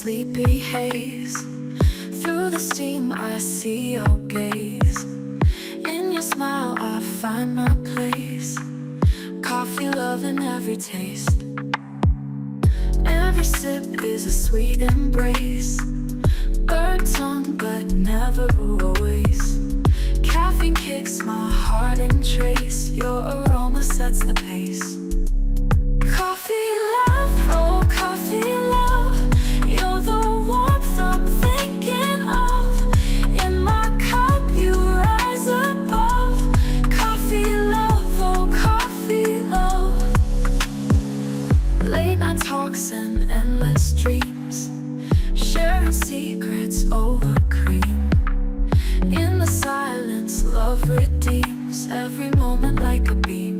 sleepy haze. Through the steam I see your gaze. In your smile I find my place. Coffee, love in every taste. Every sip is a sweet embrace. Burnt tongue but never always. Caffeine kicks my heart in trace. Your aroma sets the pace. Coffee love, oh coffee love, you're the warmth I'm thinking of. In my cup you rise above. Coffee love, oh coffee love. Late night talks and endless dreams, sharing secrets over cream. In the silence, love redeems every moment like a beam.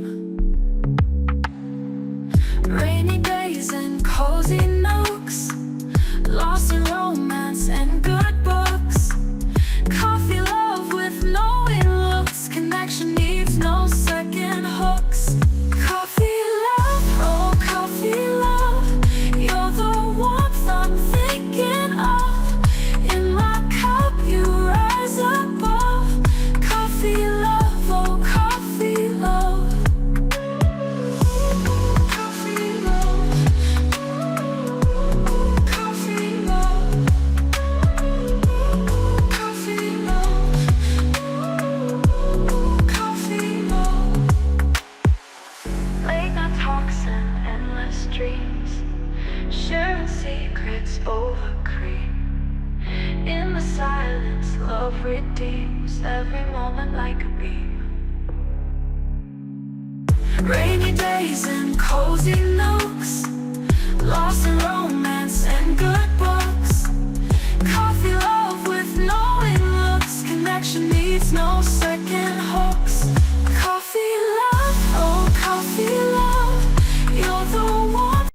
Rainy days and cozy nooks, lost in romance and good books. Coffee love with knowing looks, connection needs no second hooks. Coffee love, oh coffee love, you're the warmth I'm thinking of. In my cup you rise above. Coffee love, oh coffee love. Coffee love, coffee love, coffee love, coffee love. Late night talks and endless dreams, sharing secrets over cream. In the silence, love redeems every moment like a beam. Rainy days and cozy nooks, lost in romance and good books. Coffee love with knowing looks, connection needs no second hooks. Coffee love, oh coffee love, you're the one.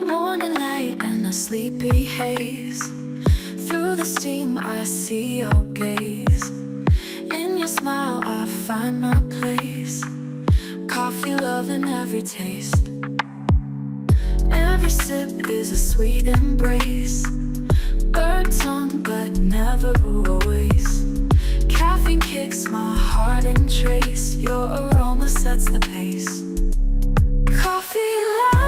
Morning light and a sleepy haze. Through the steam I see your gaze. In your smile I find my place. Coffee, love in every taste. Every sip is a sweet embrace. Burnt tongue but never always. Caffeine kicks my heart in trace. Your aroma sets the pace. Coffee love.